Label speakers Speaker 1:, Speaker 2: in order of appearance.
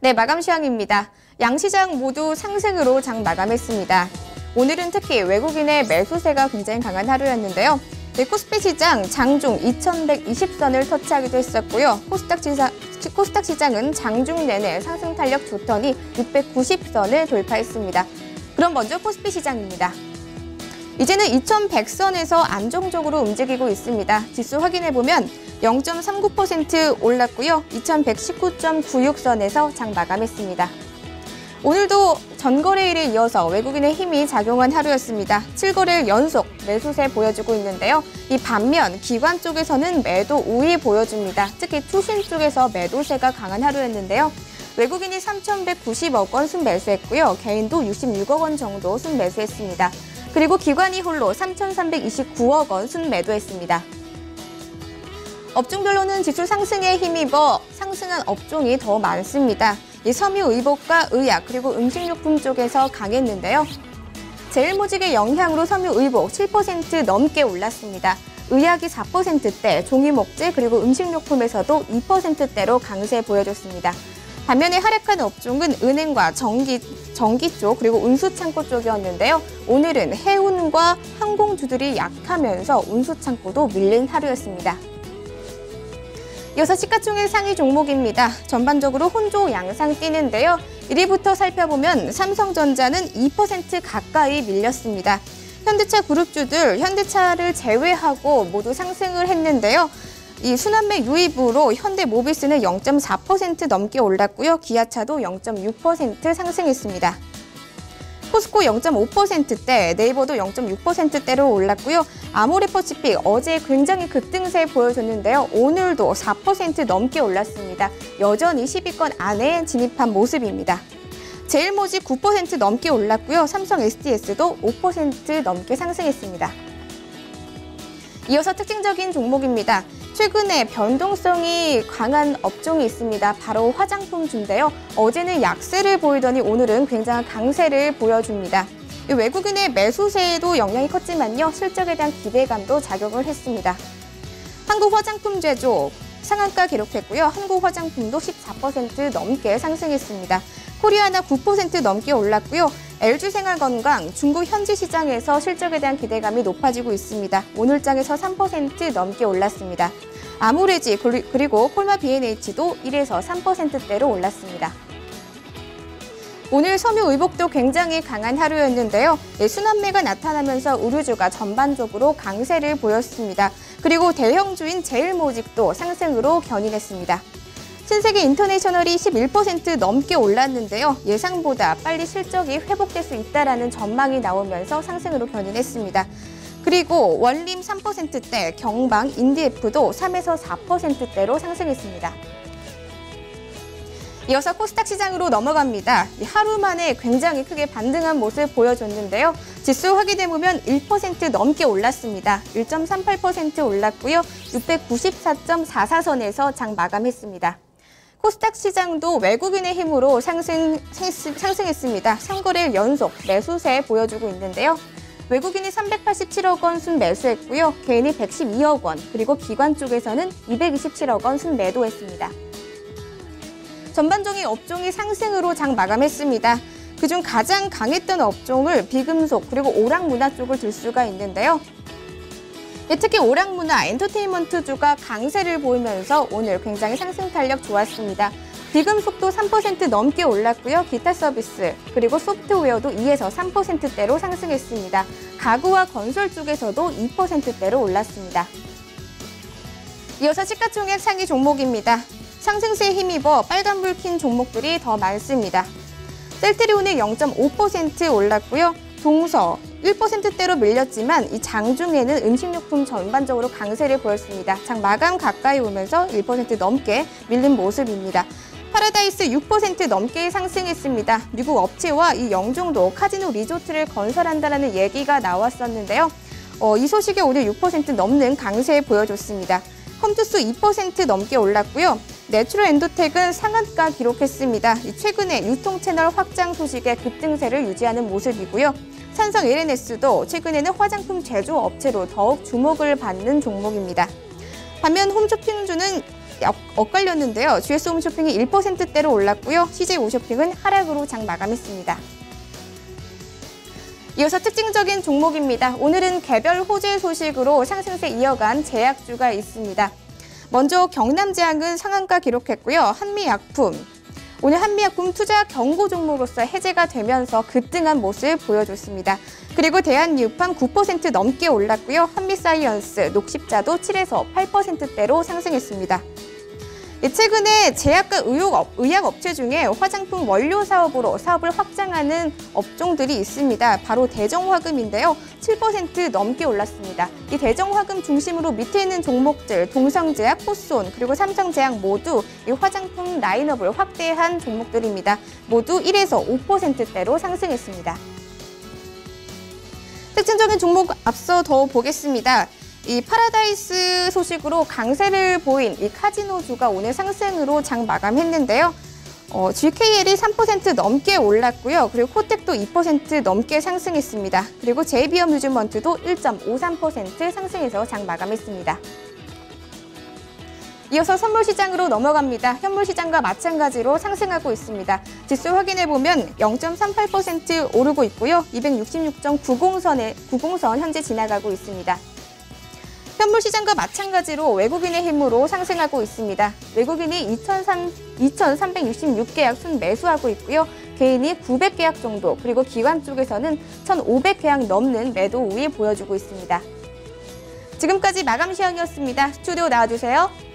Speaker 1: 네, 마감 시황입니다. 양시장 모두 상승으로 장 마감했습니다. 오늘은 특히 외국인의 매수세가 굉장히 강한 하루였는데요. 네, 코스피 시장 장중 2120선을 터치하기도 했었고요. 코스닥 시장은 장중 내내 상승 탄력 좋더니 690선을 돌파했습니다. 그럼 먼저 코스피 시장입니다. 이제는 2100선에서 안정적으로 움직이고 있습니다. 지수 확인해보면 0.39% 올랐고요. 2119.96선에서 장 마감했습니다. 오늘도 전거래일에 이어서 외국인의 힘이 작용한 하루였습니다. 7거래일 연속 매수세 보여주고 있는데요. 이 반면 기관 쪽에서는 매도 우위 보여줍니다. 특히 투신 쪽에서 매도세가 강한 하루였는데요. 외국인이 3,190억 원 순매수했고요. 개인도 66억 원 정도 순매수했습니다. 그리고 기관이 홀로 3,329억 원 순매도했습니다. 업종별로는 지수 상승에 힘입어 상승한 업종이 더 많습니다. 이 섬유의복과 의약 그리고 음식료품 쪽에서 강했는데요. 제일모직의 영향으로 섬유의복 7% 넘게 올랐습니다. 의약이 4%대, 종이목재 그리고 음식료품에서도 2%대로 강세 보여줬습니다. 반면에 하락한 업종은 은행과 전기 쪽 그리고 운수창고 쪽이었는데요. 오늘은 해운과 항공주들이 약하면서 운수창고도 밀린 하루였습니다. 이어서 시가총액 상위 종목입니다. 전반적으로 혼조 양상 띄는데요. 1위부터 살펴보면 삼성전자는 2% 가까이 밀렸습니다. 현대차 그룹주들 현대차를 제외하고 모두 상승을 했는데요. 이 순환매 유입으로 현대모비스는 0.4% 넘게 올랐고요. 기아차도 0.6% 상승했습니다. 포스코 0.5%대, 네이버도 0.6%대로 올랐고요. 아모레퍼시픽 어제 굉장히 급등세 보여줬는데요. 오늘도 4% 넘게 올랐습니다. 여전히 10위권 안에 진입한 모습입니다. 제일모직 9% 넘게 올랐고요. 삼성 SDS도 5% 넘게 상승했습니다. 이어서 특징적인 종목입니다. 최근에 변동성이 강한 업종이 있습니다. 바로 화장품주인데요. 어제는 약세를 보이더니 오늘은 굉장한 강세를 보여줍니다. 외국인의 매수세에도 영향이 컸지만요. 실적에 대한 기대감도 작용을 했습니다. 한국화장품 제조 상한가 기록했고요. 한국화장품도 14% 넘게 상승했습니다. 코리아나 9% 넘게 올랐고요. LG생활건강 중국 현지 시장에서 실적에 대한 기대감이 높아지고 있습니다. 오늘장에서 3% 넘게 올랐습니다. 아모레지 그리고 콜마 B&H도 1에서 3%대로 올랐습니다. 오늘 섬유의복도 굉장히 강한 하루였는데요. 순환매가 나타나면서 의류주가 전반적으로 강세를 보였습니다. 그리고 대형주인 제일모직도 상승으로 견인했습니다. 신세계 인터내셔널이 11% 넘게 올랐는데요. 예상보다 빨리 실적이 회복될 수 있다는 전망이 나오면서 상승으로 견인했습니다. 그리고 원림 3%대, 경방, 인디에프도 3에서 4%대로 상승했습니다. 이어서 코스닥 시장으로 넘어갑니다. 하루 만에 굉장히 크게 반등한 모습 보여줬는데요. 지수 확인해보면 1% 넘게 올랐습니다. 1.38% 올랐고요. 694.44선에서 장 마감했습니다. 코스닥 시장도 외국인의 힘으로 상승했습니다. 3거래일 연속 매수세 보여주고 있는데요. 외국인이 387억 원 순매수했고요. 개인이 112억 원, 그리고 기관 쪽에서는 227억 원 순매도했습니다. 전반적인 업종이 상승으로 장 마감했습니다. 그중 가장 강했던 업종을 비금속 그리고 오락문화 쪽을 들 수가 있는데요. 특히 오락문화, 엔터테인먼트주가 강세를 보이면서 오늘 굉장히 상승 탄력 좋았습니다. 비금속도 3% 넘게 올랐고요. 기타 서비스, 그리고 소프트웨어도 2에서 3%대로 상승했습니다. 가구와 건설 쪽에서도 2%대로 올랐습니다. 이어서 시가총액 상위 종목입니다. 상승세에 힘입어 빨간불 킨 종목들이 더 많습니다. 셀트리온이 0.5% 올랐고요. 동서 1%대로 밀렸지만 이 장중에는 음식료품 전반적으로 강세를 보였습니다. 장 마감 가까이 오면서 1% 넘게 밀린 모습입니다. 파라다이스 6% 넘게 상승했습니다. 미국 업체와 이 영종도 카지노 리조트를 건설한다는 얘기가 나왔었는데요. 이 소식에 오늘 6% 넘는 강세 보여줬습니다. 컴투스 2% 넘게 올랐고요. 내추럴 엔도텍은 상한가 기록했습니다. 최근에 유통 채널 확장 소식에 급등세를 유지하는 모습이고요. 산성 LNS도 최근에는 화장품 제조 업체로 더욱 주목을 받는 종목입니다. 반면 홈쇼핑주는 엇갈렸는데요. GS 홈쇼핑이 1%대로 올랐고요. CJ 오쇼핑은 하락으로 장 마감했습니다. 이어서 특징적인 종목입니다. 오늘은 개별 호재 소식으로 상승세 이어간 제약주가 있습니다. 먼저 경남제약은 상한가 기록했고요. 한미약품. 오늘 한미약품 투자 경고 종목으로서 해제가 되면서 급등한 모습 보여줬습니다. 그리고 대한유팜 9% 넘게 올랐고요. 한미사이언스, 녹십자도 7에서 8%대로 상승했습니다. 최근에 제약과 의약업체 중에 화장품 원료 사업으로 사업을 확장하는 업종들이 있습니다. 바로 대정화금인데요. 7% 넘게 올랐습니다. 이 대정화금 중심으로 밑에 있는 종목들, 동성제약, 포스온, 그리고 삼성제약 모두 이 화장품 라인업을 확대한 종목들입니다. 모두 1에서 5%대로 상승했습니다. 특징적인 종목 앞서 더 보겠습니다. 이 파라다이스 소식으로 강세를 보인 이 카지노주가 오늘 상승으로 장 마감했는데요. GKL이 3% 넘게 올랐고요. 그리고 코텍도 2% 넘게 상승했습니다. 그리고 JB 뮤즈먼트도 1.53% 상승해서 장 마감했습니다. 이어서 선물시장으로 넘어갑니다. 현물시장과 마찬가지로 상승하고 있습니다. 지수 확인해보면 0.38% 오르고 있고요. 266.90선 현재 지나가고 있습니다. 현물시장과 마찬가지로 외국인의 힘으로 상승하고 있습니다. 외국인이 2,366계약 순매수하고 있고요. 개인이 900계약 정도, 그리고 기관 쪽에서는 1,500계약 넘는 매도 우위 보여주고 있습니다. 지금까지 마감 시황이었습니다. 스튜디오 나와주세요.